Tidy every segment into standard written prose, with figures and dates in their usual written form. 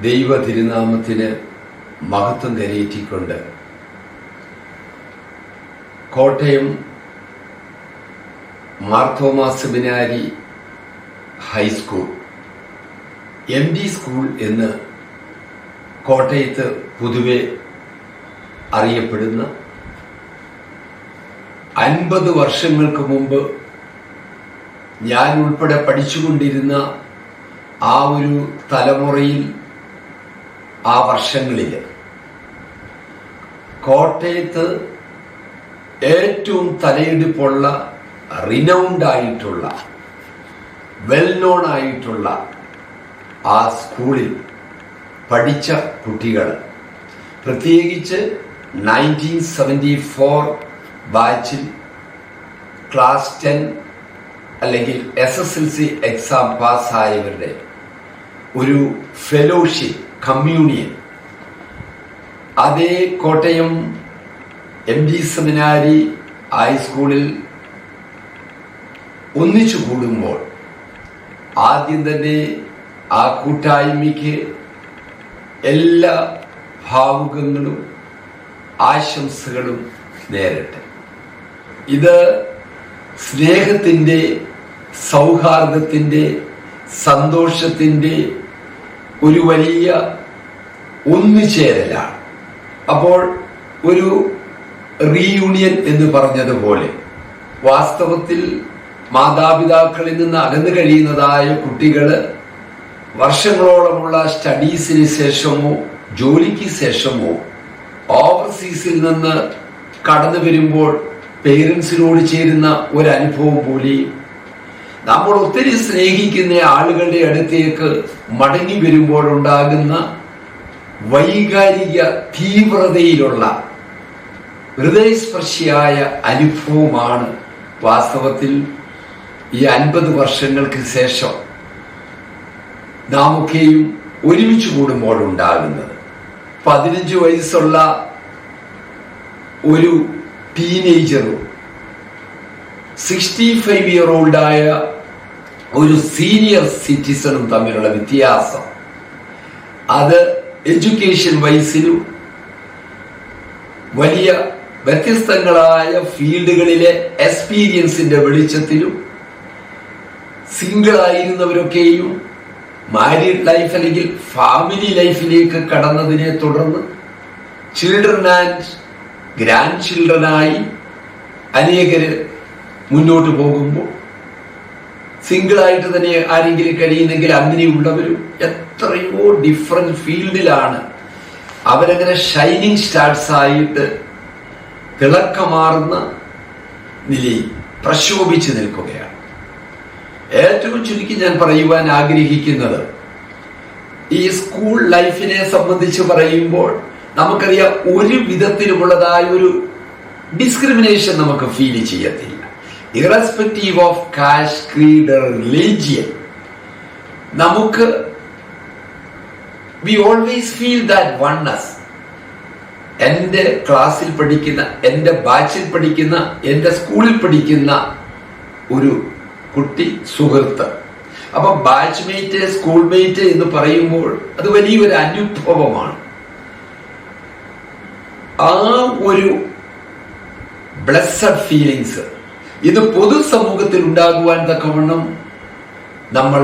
ദൈവ തിരുനാമത്തിന് മഹത്വം കരയേറ്റിക്കൊണ്ട് കോട്ടയം മാർത്തോമാ സെമിനാരി ഹൈസ്കൂൾ MD സ്കൂൾ എന്ന് കോട്ടയത്ത് പൊതുവെ അറിയപ്പെടുന്ന 50 വർഷങ്ങൾക്ക് മുമ്പ് ഞാൻ ഉൾപ്പെടെ പഠിച്ചുകൊണ്ടിരുന്ന ആ ഒരു തലമുറയിൽ ആ വർഷങ്ങളിൽ കോട്ടയത്ത് ഏറ്റവും തലയെടുപ്പുള്ള റിനൗണ്ട് ആയിട്ടുള്ള വെൽ നോൺ ആയിട്ടുള്ള ആ സ്കൂളിൽ പഠിച്ച കുട്ടികൾ, പ്രത്യേകിച്ച് 1974 ബാച്ചിൽ ക്ലാസ് 10 അല്ലെങ്കിൽ SSLC എക്സാം പാസ്സായവരുടെ ഒരു ഫെലോഷിപ്പ് കമ്മ്യൂണിയൻ അതേ കോട്ടയം MD സെമിനാരി ഹൈസ്കൂളിൽ ഒന്നിച്ചു കൂടുമ്പോൾ ആദ്യം തന്നെ ആ കൂട്ടായ്മയ്ക്ക് എല്ലാ ഭാവുകങ്ങളും ആശംസകളും നേരട്ടെ. ഇത് സ്നേഹത്തിൻ്റെ, സൗഹാർദ്ദത്തിൻ്റെ, സന്തോഷത്തിൻ്റെ ഒരു വലിയ ഒന്നുചേരലാണ്. അപ്പോൾ ഒരു റീയൂണിയൻ എന്ന് പറഞ്ഞതുപോലെ വാസ്തവത്തിൽ മാതാപിതാക്കളിൽ നിന്ന് അകന്നു കഴിയുന്നതായ കുട്ടികൾ വർഷങ്ങളോളമുള്ള സ്റ്റഡീസിന് ശേഷമോ ജോലിക്ക് ശേഷമോ ഓവർസീസിൽ നിന്ന് കടന്നു വരുമ്പോൾ പേരൻസിനോട് ചേരുന്ന ഒരനുഭവം പോലെ നമ്മൾ ഒത്തിരി സ്നേഹിക്കുന്ന ആളുകളുടെ അടുത്തേക്ക് മടങ്ങി വരുമ്പോഴുണ്ടാകുന്ന വൈകാരിക തീവ്രതയിലുള്ള ഹൃദയസ്പർശിയായ അനുഭവമാണ് വാസ്തവത്തിൽ ഈ 50 വർഷങ്ങൾക്ക് ശേഷം നാമൊക്കെയും ഒരുമിച്ച് കൂടുമ്പോൾ ഉണ്ടാകുന്നത്. 15 വയസ്സുള്ള ഒരു ടീനേജറും 65-year-old-ആയ ഒരു സീനിയർ സിറ്റിസണും തമ്മിലുള്ള വ്യത്യാസം, അത് എഡ്യൂക്കേഷൻ വൈസിലും വലിയ വ്യത്യസ്തങ്ങളായ ഫീൽഡുകളിലെ എക്സ്പീരിയൻസിന്റെ വെളിച്ചത്തിലും സിംഗിളായിരുന്നവരൊക്കെയും മാരീഡ് ലൈഫ് അല്ലെങ്കിൽ ഫാമിലി ലൈഫിലേക്ക് കടന്നതിനെ തുടർന്ന് ചിൽഡ്രൻ ആൻഡ് ഗ്രാൻഡ് ചിൽഡ്രനായി അനേകര് മുന്നോട്ട് പോകുമ്പോൾ സിംഗിളായിട്ട് തന്നെ ആരെങ്കിലും കഴിയുന്നെങ്കിൽ അങ്ങനെയുള്ളവരും എത്രയോ ഡിഫറെന്റ് ഫീൽഡിലാണ് അവരങ്ങനെ ഷൈനിങ് സ്റ്റാർസ് ആയിട്ട് തിളക്കമാർന്ന നിലയിൽ പ്രശോഭിച്ചു നിൽക്കുകയാണ്. ഏറ്റവും ചുരുക്കി ഞാൻ പറയുവാൻ ആഗ്രഹിക്കുന്നത്, ഈ സ്കൂൾ ലൈഫിനെ സംബന്ധിച്ച് പറയുമ്പോൾ നമുക്കറിയാം ഒരു വിധത്തിലുമുള്ളതായ ഒരു ഡിസ്ക്രിമിനേഷൻ നമുക്ക് ഫീൽ ചെയ്യത്തില്ല. Irrespective of caste, creed, religion, നമുക്ക് we always feel that oneness. എൻ്റെ ക്ലാസ്സിൽ പഠിക്കുന്ന, എൻ്റെ ബാച്ചിൽ പഠിക്കുന്ന, എൻ്റെ സ്കൂളിൽ പഠിക്കുന്ന ഒരു കുട്ടി, സുഹൃത്ത്, അപ്പൊ ബാച്ച്മേറ്റ്, സ്കൂൾ മേറ്റ് എന്ന് പറയുമ്പോൾ അത് വലിയൊരു അനുഭവമാണ്. ആ ഒരു ബ്ലെസ്സഡ് ഫീലിങ്സ് ഇത് പൊതുസമൂഹത്തിൽ ഉണ്ടാകുവാൻ തക്കവണ്ണം നമ്മൾ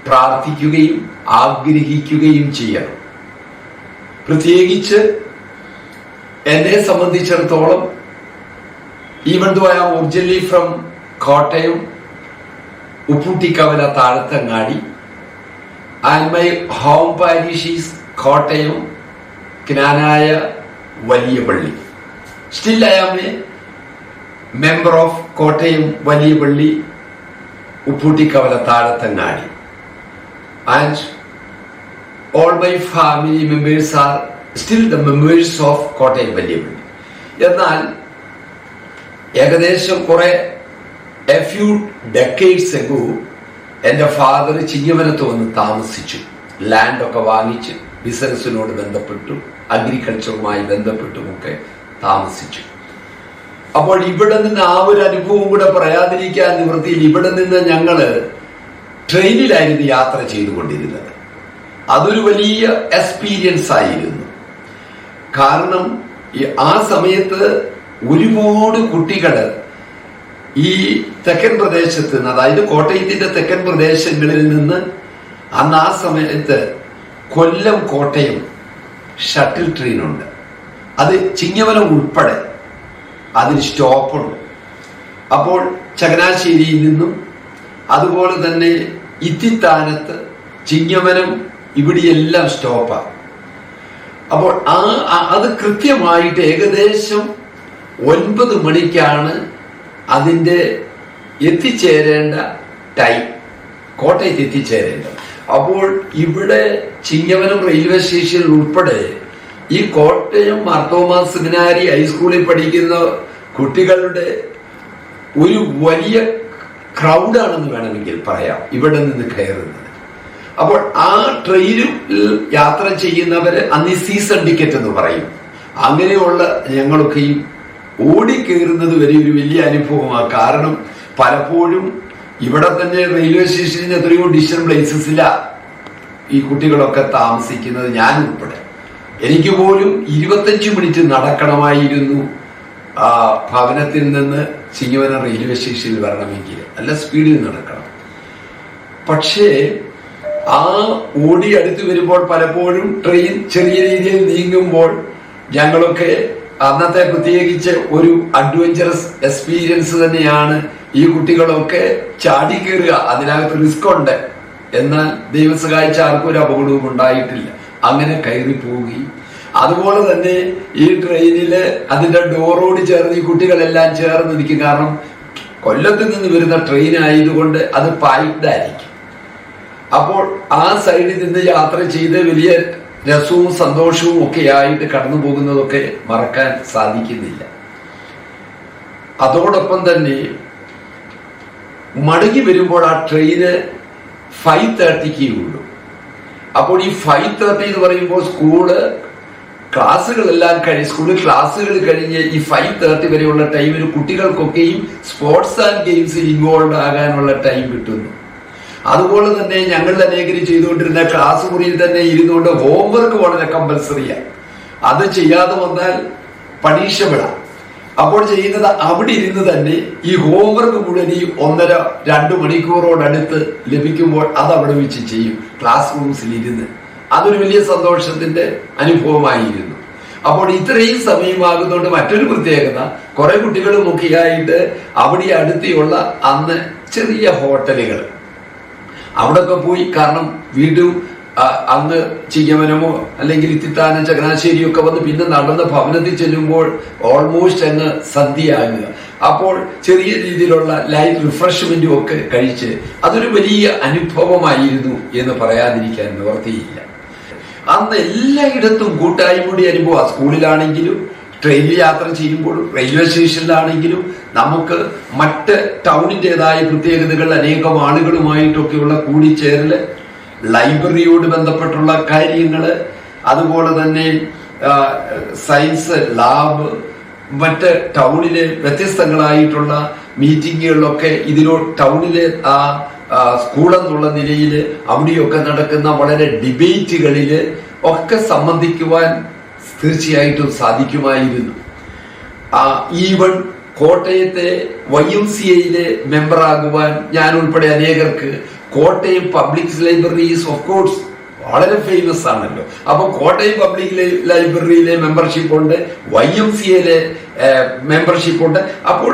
പ്രാർത്ഥിക്കുകയും ആഗ്രഹിക്കുകയും ചെയ്യണം. പ്രത്യേകിച്ച് എന്നെ സംബന്ധിച്ചിടത്തോളം, even though I am originally from Kottayam, Upputtikavala, Thazhathangady, and my home parish is Kottayam, Knanaya, വലിയ പള്ളി. Still I am a member of Kottayam, Valiyapalli, Uppootikkavala, Thalathangadi, and all my family members are still the members of Kottayam, Valiyapalli. എന്നാൽ ഏകദേശം a few decades ago എൻ്റെ father ചിങ്ങവനത്ത് വന്ന് താമസിച്ചു. ലാൻഡൊക്കെ വാങ്ങിച്ച് ബിസിനസ്സിനോട് ബന്ധപ്പെട്ടു, അഗ്രികൾച്ചറുമായി ബന്ധപ്പെട്ടുമൊക്കെ താമസിച്ചു. അപ്പോൾ ഇവിടെ നിന്ന് ആ ഒരു അനുഭവം കൂടെ പറയാതിരിക്കാൻ നിവൃത്തിയിൽ ഇവിടെ നിന്ന് ഞങ്ങള് ട്രെയിനിലായിരുന്നു യാത്ര ചെയ്തുകൊണ്ടിരുന്നത്. അതൊരു വലിയ എക്സ്പീരിയൻസ് ആയിരുന്നു. കാരണം ആ സമയത്ത് ഒരുപാട് കുട്ടികള് ഈ തെക്കൻ പ്രദേശത്ത് നിന്ന്, അതായത് കോട്ടയത്തിന്റെ തെക്കൻ പ്രദേശങ്ങളിൽ നിന്ന്, അന്ന് ആ സമയത്ത് കൊല്ലം കോട്ടയം ഷട്ടിൽ ട്രെയിനുണ്ട്. അത് ചിങ്ങവനം ഉൾപ്പെടെ അതിന് സ്റ്റോപ്പുണ്ട്. അപ്പോൾ ചങ്ങനാശ്ശേരിയിൽ നിന്നും അതുപോലെ തന്നെ ഇത്തിത്താനത്ത്, ചിങ്ങവനം, ഇവിടെയെല്ലാം സ്റ്റോപ്പാണ്. അപ്പോൾ അത് കൃത്യമായിട്ട് ഏകദേശം 9 മണിക്കാണ് അതിൻ്റെ എത്തിച്ചേരേണ്ട ടൈം, കോട്ടയത്ത് എത്തിച്ചേരേണ്ടത്. അപ്പോൾ ഇവിടെ ചിങ്ങവനം റെയിൽവേ സ്റ്റേഷനിൽ ഉൾപ്പെടെ ഈ കോട്ടയം മാർത്തോമാ സെമിനാരി ഹൈസ്കൂളിൽ പഠിക്കുന്ന കുട്ടികളുടെ ഒരു വലിയ ക്രൗഡാണെന്ന് വേണമെങ്കിൽ പറയാം ഇവിടെ നിന്ന് കയറുന്നത്. അപ്പോൾ ആ ട്രെയിനിൽ യാത്ര ചെയ്യുന്നവര് അന്ന് സീസൺ ടിക്കറ്റ് എന്ന് പറയും. അങ്ങനെയുള്ള ഞങ്ങളൊക്കെയും ഓടിക്കയറുന്നത് വരെ ഒരു വലിയ അനുഭവമാണ്. കാരണം പലപ്പോഴും ഇവിടെ തന്നെ റെയിൽവേ സ്റ്റേഷനിൽ എത്രയോ ഡിസ്റ്റൻസ് പ്ലേസസില ഈ കുട്ടികളൊക്കെ താമസിക്കുന്നത്, ഞാൻ ഉൾപ്പെടെ. എനിക്ക് പോലും 25 മിനിറ്റ് നടക്കണമായിരുന്നു ഭവനത്തിൽ നിന്ന് ചിങ്ങവനം റെയിൽവേ സ്റ്റേഷനിൽ വരണമെങ്കിൽ. നല്ല സ്പീഡിൽ നടക്കണം. പക്ഷേ ആ ഓടി അടുത്ത് വരുമ്പോൾ പലപ്പോഴും ട്രെയിൻ ചെറിയ രീതിയിൽ നീങ്ങുമ്പോൾ ഞങ്ങളൊക്കെ അന്നത്തെ പ്രത്യേകിച്ച് ഒരു അഡ്വഞ്ചറസ് എക്സ്പീരിയൻസ് തന്നെയാണ്. ഈ കുട്ടികളൊക്കെ ചാടി കയറുക, അതിനകത്ത് റിസ്ക് ഉണ്ട്. എന്നാൽ ദൈവം സഹായിച്ച ആർക്കും ഒരു അപകടവും ഉണ്ടായിട്ടില്ല. അങ്ങനെ കയറി പോവുകയും, അതുപോലെ തന്നെ ഈ ട്രെയിനില് അതിന്റെ ഡോറോട് ചേർന്ന് ഈ കുട്ടികളെല്ലാം ചേർന്ന് നിൽക്കും. കാരണം കൊല്ലത്ത് നിന്ന് വരുന്ന ട്രെയിൻ ആയതുകൊണ്ട് അത് പായ്ക്ഡ് ആയിരിക്കും. അപ്പോൾ ആ സൈഡിൽ നിന്ന് യാത്ര ചെയ്ത് വലിയ രസവും സന്തോഷവും ഒക്കെ ആയിട്ട് കടന്നു പോകുന്നതൊക്കെ മറക്കാൻ സാധിക്കുന്നില്ല. അതോടൊപ്പം തന്നെ മടങ്ങി വരുമ്പോൾ ആ ട്രെയിന് 5:30 ഉള്ളൂ. അപ്പോൾ ഈ 5:30 എന്ന് പറയുമ്പോൾ ക്ലാസ്സുകളെല്ലാം സ്കൂളിൽ ക്ലാസ്സുകൾ കഴിഞ്ഞ് ഈ 5:30 വരെയുള്ള ടൈമിൽ കുട്ടികൾക്കൊക്കെയും സ്പോർട്സ് ആൻഡ് ഗെയിംസിൽ ഇൻവോൾവ് ആകാനുള്ള ടൈം കിട്ടുന്നു. അതുപോലെ തന്നെ ഞങ്ങൾ അനേകര് ചെയ്തുകൊണ്ടിരുന്ന ക്ലാസ് മുറിയിൽ തന്നെ ഇരുന്നുകൊണ്ട് ഹോംവർക്ക് വളരെ കമ്പൽസറിയാണ്. അത് ചെയ്യാതെ വന്നാൽ പണിഷബിളാണ്. അപ്പോൾ ചെയ്യുന്നത് അവിടെ ഇരുന്ന് തന്നെ ഈ ഹോംവർക്ക് മുഴുവൻ ഈ 1.5-2 മണിക്കൂറോടടുത്ത് ലഭിക്കുമ്പോൾ അത് അവിടെ വെച്ച് ചെയ്യും, ക്ലാസ് റൂംസിൽ ഇരുന്ന്. അതൊരു വലിയ സന്തോഷത്തിന്റെ അനുഭവമായിരുന്നു. അപ്പോൾ ഇത്രയും സമയമാകുന്നതുകൊണ്ട് മറ്റൊരു പ്രത്യേകത, കുറെ കുട്ടികളും മുഖ്യമായിട്ട് അവിടെ അടുത്തുള്ള അന്ന് ചെറിയ ഹോട്ടലുകൾ അവിടെയൊക്കെ പോയി. കാരണം വീണ്ടും അന്ന് ചിങ്ങവനമോ അല്ലെങ്കിൽ ഇത്തിത്താനം ചങ്ങനാശ്ശേരിയോ ഒക്കെ വന്ന് പിന്നെ നടന്ന ഭവനത്തിൽ ചെല്ലുമ്പോൾ ഓൾമോസ്റ്റ് അങ്ങ് സന്ധ്യയാകുക. അപ്പോൾ ചെറിയ രീതിയിലുള്ള ലൈറ്റ് റിഫ്രഷ്മെന്റും ഒക്കെ കഴിച്ച് അതൊരു വലിയ അനുഭവമായിരുന്നു എന്ന് പറയാതിരിക്കാൻ നിവർത്തിയില്ല. അന്ന് എല്ലായിടത്തും കൂട്ടായ്മയുടെ അനുഭവം, സ്കൂളിലാണെങ്കിലും ട്രെയിനിൽ യാത്ര ചെയ്യുമ്പോഴും റെയിൽവേ സ്റ്റേഷനിലാണെങ്കിലും നമുക്ക് മറ്റ് ടൗണിൻ്റെതായ പ്രത്യേകതകൾ, അനേകം ആളുകളുമായിട്ടൊക്കെയുള്ള കൂടിച്ചേരല്, ലൈബ്രറിയോട് ബന്ധപ്പെട്ടുള്ള കാര്യങ്ങള്, അതുപോലെ തന്നെ സയൻസ് ലാബ്, മറ്റ് ടൗണിലെ വ്യത്യസ്തങ്ങളായിട്ടുള്ള മീറ്റിങ്ങുകളിലൊക്കെ ടൗണിലെ സ്കൂളെന്നുള്ള നിലയിൽ അവിടെയൊക്കെ നടക്കുന്ന വളരെ ഡിബേറ്റുകളിൽ ഒക്കെ സംബന്ധിക്കുവാൻ തീർച്ചയായിട്ടും സാധിക്കുമായിരുന്നു. ഈവൻ കോട്ടയത്തെ YMCAയിലെ മെമ്പറാകുവാൻ ഞാൻ ഉൾപ്പെടെ അനേകർക്ക് Kottayam public libraries of course വളരെ ഫേമസ് ആണല്ലോ. അപ്പൊ കോട്ടയം പബ്ലിക് ലൈബ്രറിയിലെ മെമ്പർഷിപ്പ് ഉണ്ട്, YMCAയിലെ മെമ്പർഷിപ്പ് ഉണ്ട്. അപ്പോൾ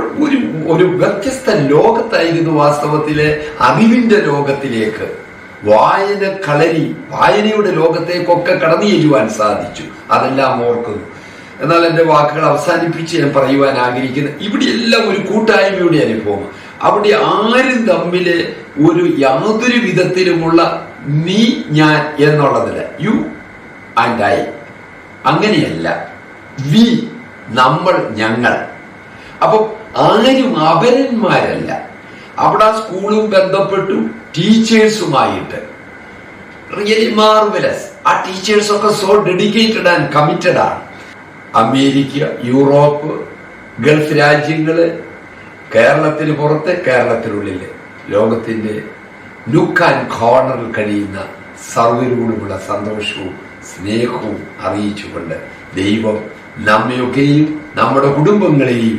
ഒരു വ്യത്യസ്ത ലോകത്തായിരുന്നു വാസ്തവത്തിലെ അറിവിന്റെ ലോകത്തിലേക്ക്, വായനയുടെ ലോകത്തേക്കൊക്കെ കടന്നു ചെല്ലുവാൻ സാധിച്ചു. അതെല്ലാം ഓർക്കുന്നു. എന്നാൽ എന്റെ വാക്കുകൾ അവസാനിപ്പിച്ച് ഞാൻ പറയുവാൻ ആഗ്രഹിക്കുന്നത്, ഇവിടെയെല്ലാം ഒരു കൂട്ടായ്മയുടെ അനുഭവം. അവിടെ ആരും തമ്മില് യാതൊരു വിധത്തിലുമുള്ള നീ ഞാൻ എന്നുള്ളതില്ല, യു ആൻഡ് ഐ, അങ്ങനെയല്ല, വി, നമ്മൾ, ഞങ്ങൾ. അപ്പൊ ആരും അപരന്മാരല്ല. അവിടെ സ്കൂളും ബന്ധപ്പെട്ടു ടീച്ചേഴ്സുമായിട്ട് റിയലി മാർവലസ്. ആ ടീച്ചേഴ്സൊക്കെ സോ ഡെഡിക്കേറ്റഡ് ആൻഡ് കമ്മിറ്റഡ് ആണ്. അമേരിക്ക, യൂറോപ്പ്, ഗൾഫ് രാജ്യങ്ങള്, കേരളത്തിന് പുറത്ത്, കേരളത്തിനുള്ളില്, ലോകത്തിന്റെ നുക്ക് ആൻഡ് കോർണറിൽ കഴിയുന്ന സർവ്വരോടുമുള്ള സന്തോഷവും സ്നേഹവും അറിയിച്ചുകൊണ്ട് ദൈവം നമ്മയൊക്കെയും നമ്മുടെ കുടുംബങ്ങളെയും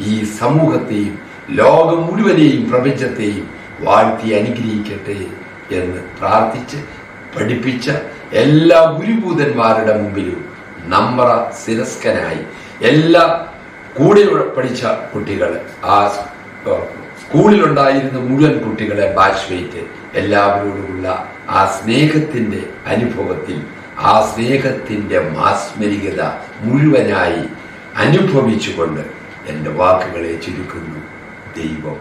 ഈ സമൂഹത്തെയും ലോകം മുഴുവനെയും പ്രപഞ്ചത്തെയും വാഴ്ത്തി അനുഗ്രഹിക്കട്ടെ എന്ന് പ്രാർത്ഥിച്ച് പഠിപ്പിച്ച എല്ലാ ഗുരുഭൂതന്മാരുടെ മുമ്പിലും നമ്ര ശിരസ്കനായി എല്ലാ കൂടെ പഠിച്ച കുട്ടികൾ, ആ സ്കൂളിലുണ്ടായിരുന്ന മുഴുവൻ കുട്ടികളെ, ബാച്ച്മേറ്റ് എല്ലാവരോടുമുള്ള ആ സ്നേഹത്തിന്റെ അനുഭവത്തിൽ, ആ സ്നേഹത്തിന്റെ മാസ്മരികത മുഴുവനായി അനുഭവിച്ചുകൊണ്ട് എൻ്റെ വാക്കുകളെ ചുരുക്കുന്നു. ദൈവം